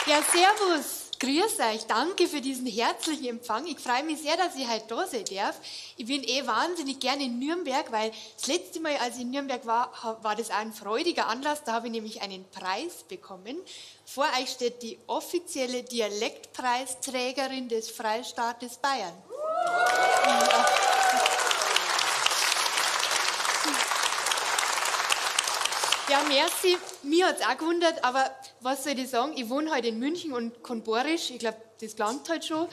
Ja, servus. Grüß euch. Danke für diesen herzlichen Empfang. Ich freue mich sehr, dass ich heute da sein darf. Ich bin wahnsinnig gerne in Nürnberg, weil das letzte Mal, als ich in Nürnberg war, war das auch ein freudiger Anlass. Da habe ich nämlich einen Preis bekommen. Vor euch steht die offizielle Dialektpreisträgerin des Freistaates Bayern. Ja, merci. Mir hat es auch gewundert, aber was soll ich sagen? Ich wohne heute in München und kann Bayerisch. Ich glaube, das langt halt schon.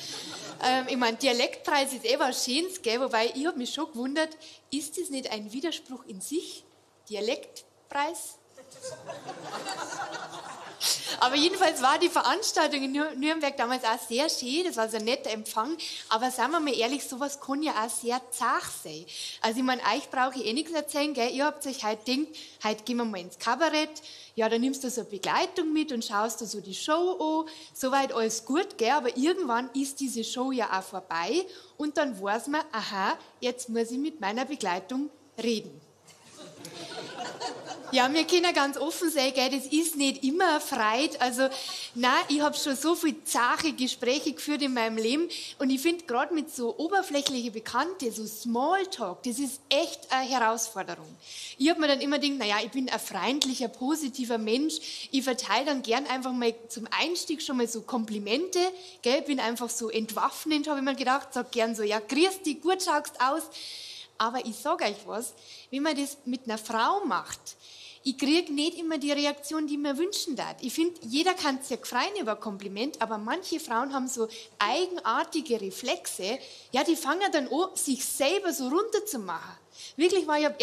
Ich meine, Dialektpreis ist was Schönes, gell? Wobei ich habe mich schon gewundert, ist das nicht ein Widerspruch in sich? Dialektpreis? Aber jedenfalls war die Veranstaltung in Nürnberg damals auch sehr schön, das war so ein netter Empfang, aber seien wir mal ehrlich, sowas kann ja auch sehr zart sein. Also ich meine, euch brauche ich nichts erzählen, gell? Ihr habt euch heute gedacht, heute gehen wir mal ins Kabarett, ja, dann nimmst du so eine Begleitung mit und schaust du so die Show an, soweit alles gut, gell? Aber irgendwann ist diese Show ja auch vorbei und dann weiß man, aha, jetzt muss ich mit meiner Begleitung reden. Ja, wir können ganz offen sein, gell, das ist nicht immer Freude. Also, nein, ich habe schon so viele zahre Gespräche geführt in meinem Leben und ich finde gerade mit so oberflächlichen Bekannten, so Smalltalk, das ist echt eine Herausforderung. Ich habe mir dann immer gedacht, naja, ich bin ein freundlicher, positiver Mensch. Ich verteile dann gern einfach mal zum Einstieg schon mal so Komplimente, gell, bin einfach so entwaffnend, habe ich mir gedacht, sag gern so, ja, grüß dich, gut schaust aus. Aber ich sage euch was, wenn man das mit einer Frau macht, ich kriege nicht immer die Reaktion, die man wünschen darf. Ich finde, jeder kann sich ja freuen über ein Kompliment, aber manche Frauen haben so eigenartige Reflexe, ja, die fangen dann an, sich selber so runterzumachen. Wirklich, ich habe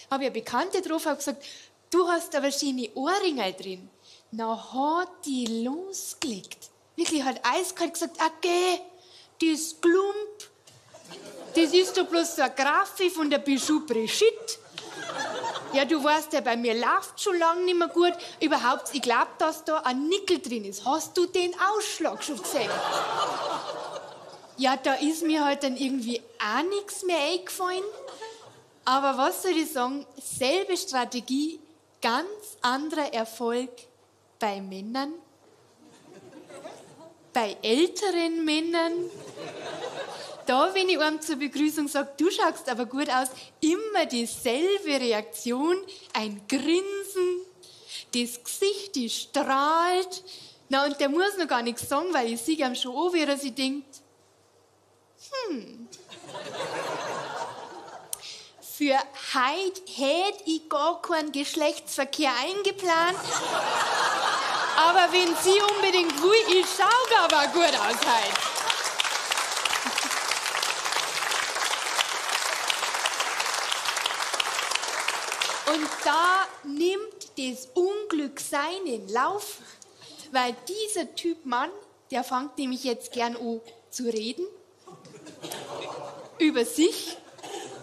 eine Bekannte drauf, habe gesagt, du hast aber schöne Ohrringe drin. Na, hat die losgelegt. Wirklich, hat eiskalt gesagt, okay, die ist plump. Das ist doch bloß so eine Graffi von der Bijou Brigitte. Ja, du weißt ja, bei mir läuft schon lange nicht mehr gut. Überhaupt, ich glaube, dass da ein Nickel drin ist. Hast du den Ausschlag schon gesehen? Ja, da ist mir halt dann irgendwie auch nichts mehr eingefallen. Aber was soll ich sagen? Selbe Strategie, ganz anderer Erfolg bei Männern. Bei älteren Männern. Da, wenn ich einem zur Begrüßung sage, du schaust aber gut aus, immer dieselbe Reaktion, ein Grinsen, das Gesicht, das strahlt. Na, und der muss noch gar nichts sagen, weil ich sehe ihm schon an, wie er sich denkt, für heute hätte ich gar keinen Geschlechtsverkehr eingeplant, aber wenn sie unbedingt will, ich schaue aber gut aus heute. Und da nimmt das Unglück seinen Lauf, weil dieser Typ Mann, der fängt nämlich jetzt gern an zu reden über sich.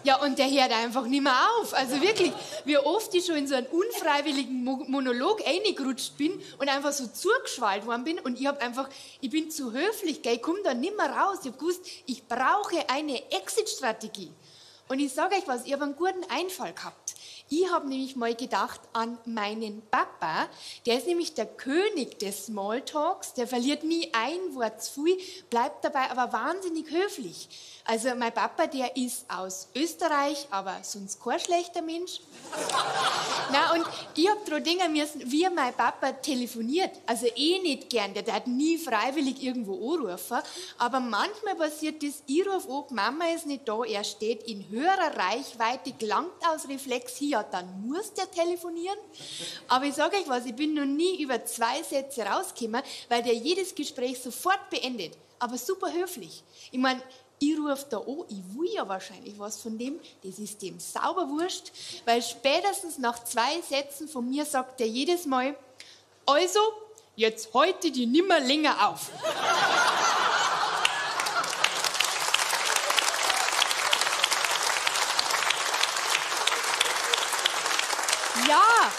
Ja, und der hört einfach nicht mehr auf. Also wirklich, wie oft ich schon in so einen unfreiwilligen Monolog reingerutscht bin und einfach so zugeschwallt worden bin und ich bin zu höflich, gell, ich komme da nicht mehr raus. Ich habe gewusst, ich brauche eine Exit-Strategie. Und ich sage euch was, ich habe einen guten Einfall gehabt. Ich habe nämlich mal gedacht an meinen Papa. Der ist nämlich der König des Smalltalks. Der verliert nie ein Wort zu viel, bleibt dabei aber wahnsinnig höflich. Also mein Papa, der ist aus Österreich, aber sonst kein schlechter Mensch. Na, und ich habe daran denken müssen, wie mein Papa telefoniert. Also nicht gern, der hat nie freiwillig irgendwo anrufen. Aber manchmal passiert das, ich rufe an, Mama ist nicht da, er steht in höherer Reichweite, gelangt aus Reflex hier, dann muss der telefonieren. Aber ich sage euch was, ich bin noch nie über 2 Sätze rausgekommen, weil der jedes Gespräch sofort beendet. Aber super höflich. Ich meine, ich rufe da an, ich will ja wahrscheinlich was von dem, das ist dem sauber wurscht, weil spätestens nach 2 Sätzen von mir sagt er jedes Mal, also, jetzt heute die nimmer länger auf. Ja,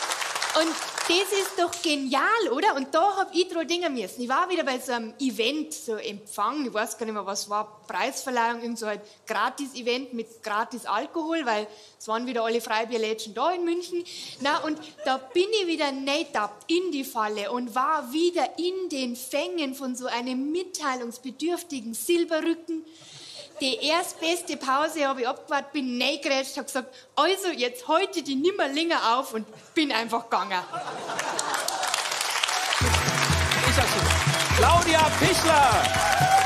und Das ist doch genial, oder? Und da hab ich dran denken müssen. Ich war wieder bei so einem Event, so Empfang, ich weiß gar nicht mehr, was war, Preisverleihung, irgend so ein Gratis-Event mit gratis Alkohol, weil es waren wieder alle Freibierlädchen da in München. Na, und da bin ich wieder reinggetappt in die Falle und war wieder in den Fängen von so einem mitteilungsbedürftigen Silberrücken. Die erstbeste Pause habe ich abgewartet, bin reingerätscht, habe gesagt, also jetzt heute die nimmer länger auf und bin einfach gegangen. Ich sag's dir. Claudia Pichler.